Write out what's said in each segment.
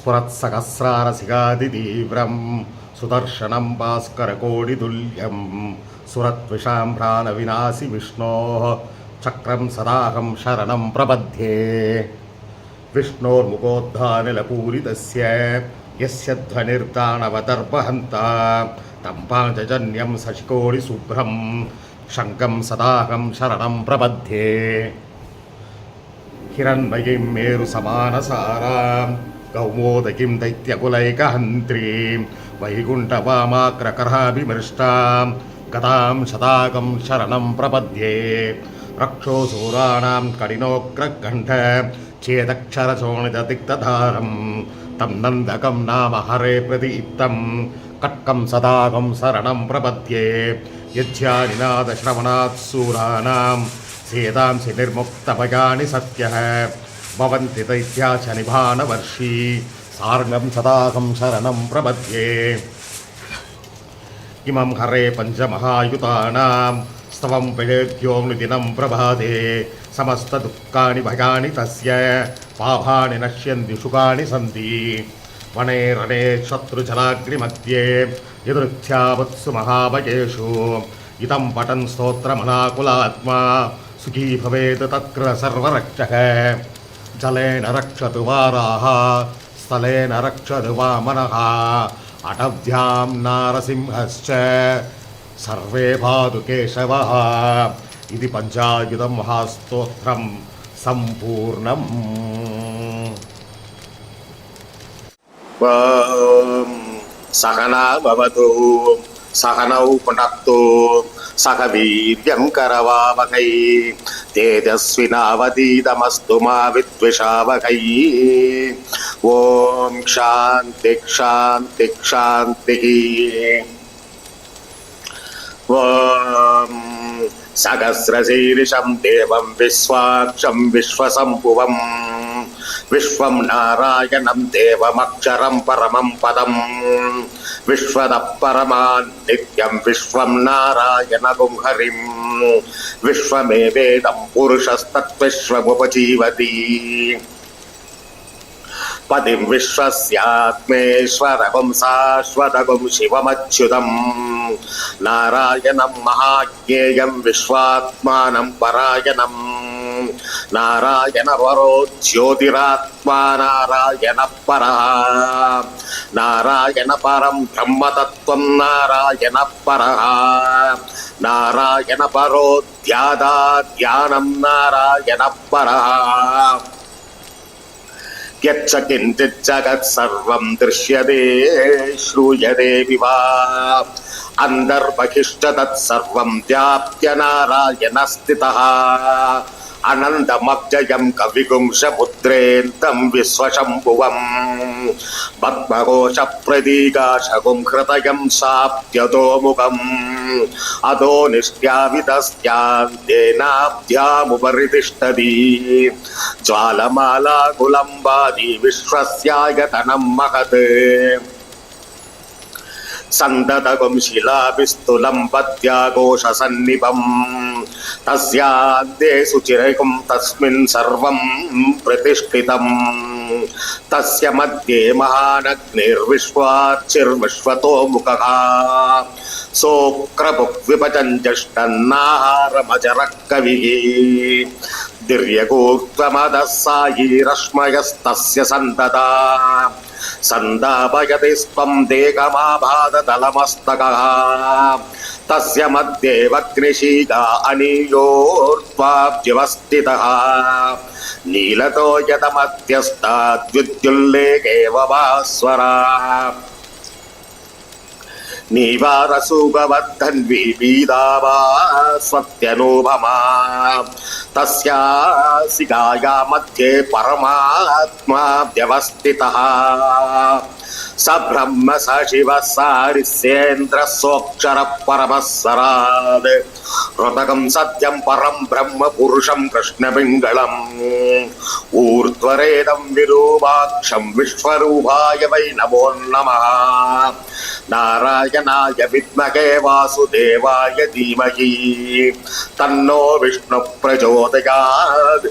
స్ఫురత్సహస్రారసిగాదితీవ్రం సుదర్శనం భాస్కరకోటితుల్యం సురత్విషాంభ్రాణ వినాశి విష్ణో చక్రం సదాహం శరణం ప్రపద్యే విష్ణోర్ముఖోద్ధానిలపూరితస్య యస్య ధ్వనిర్దానవదర్పహంత తం పాంచజన్యం శశికోటి శుభ్రం శంఖం సదాహం శరణం ప్రపద్యే హిరణ్మయీం మేరు సమానసారాం కౌమోదకీం దైత్యకులైకహంత్రీం వైకుంఠవామాగ్రకరాభిమృష్టాం గతాం శతాకం శరణం ప్రపద్యే రక్షోసూరాణాం కఠినోగ్రకంఠ చేదక్షరశోణితదిక్తధారం తం నందకం నామ హరే ప్రదీప్తం కట్కం సదాకం శరణం ప్రపద్యే యజ్ఞానినాదశ్రవణాత్ శూరాణాం సేదాంసి నిర్ముక్తభయాని సత్యః భవంతి దైత్యాచ నిభానవర్షీ సార్గం సదాహం శరణం ప్రపద్యే ఇమం హరే పంచమహాయుతానాం స్తవం పఠేద్యోనుదినం ప్రభాతే సమస్త దుఃఖాని భయాని తస్య పాపాని నశ్యంతి సుఖాని సంతి వనే రణే శత్రుజలాగ్నిమధ్యే యదృచ్ఛావత్సు మహాభయేషు ఇదం పఠన్ స్తోత్రమనాకులాత్మా సుఖీ భవేత్ తత్ర సర్వరక్షః జలేన రక్షతు వారాః స్థలేన రక్షతు వామనః అటవ్యాం నారసింహశ్చ సర్వే భాదు కేశవః ఇది పంచాయుధం మహాస్తోత్రం సంపూర్ణం. సహనా భవతు సహనౌ పునక్తు సహ వీర్యం కరవావహై తేజస్వినావధీతమస్తు మా విద్విషావహై. ఓం శాంతి శాంతి శాంతి. ఓం సహస్రశీర్షం దేవం విశ్వాక్షం విశ్వసంభువం విశ్వం నారాయణం దేవమక్షరం పరమం పదం విశ్వదః పరమాన్ నిత్యం విశ్వం నారాయణగుం హరిం విశ్వమేవేదం పురుషస్తత్విశ్వముపజీవతి పతిం విశ్వస్యాత్మేశ్వరగుం శాశ్వతగుం శివమచ్యుతం నారాయణం మహాజ్ఞేయం విశ్వాత్మానం పరాయణం నారాయణ పరో జ్యోతిరాత్మా నారాయణ పరః నారాయణ పరం బ్రహ్మతత్వం నారాయణ పరః నారాయణ పరో ధ్యానం నారాయణ పరః. యచ్చ కించిత్ జగత్ సర్వం దృశ్యతే శ్రూయతే వివా అంతర్బహిష్ట తత్సర్వం వ్యాప్య నారాయణ స్థితః అనంతమవ్యయం కవిగుంసముద్రేంతం విశ్వశంభువం పద్మకోశ ప్రతీకాశగుం హృదయం సాప్యతోముఖం అదో నిష్ట్యావితస్యాంతేనాభ్యాముపరి తిష్టతి జ్వాలమాలాకులంబాది విశ్వస్యాయతనం మహత్ సందతగుం శిలాభిస్తులం పద్యాఘోష సన్నిభం తస్యాంతే సుచిరగుం తస్మిన్ సర్వం ప్రతిష్ఠితం తస్య మధ్యే మహానగ్నిర్విశ్వార్చిర్విశ్వతో ముఖః సోక్రభుక్ విభజంజష్టన్నాహారమజరః కవిః దిర్యగూర్ధ్వమదః సాయీరశ్మయస్తస్య సంతతా సందాపయతి స్వం దేహమాభాదతలమస్తకః తస్య మధ్యే వగ్నిశీగా అనీయోర్ధ్వాభ్యవస్థితః నీలతో యతమధ్యస్థాద్విద్యుల్లేఖేవ భాస్వరా నీవారసూగవర్ధన్వి పీదావా స్వత్యనోభమా తస్యాసిగాయా మధ్యే పరమాత్మా వ్యవస్థితః స బ్రహ్మ స శివ సారిసేంద్ర సోక్షర పరమస్సరాద్ హృతకం సత్యం పరం బ్రహ్మ పురుషం కృష్ణపింగళం ఊర్ధ్వరేదం విరూపాక్షం విశ్వరూపాయ వై నమో నమః నారాయణాయ విద్మహే వాసుదేవాయ ధీమహి తన్నో విష్ణు ప్రచోదయాత్.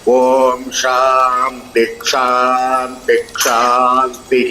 ఓం శాంతి శాంతి శాంతి.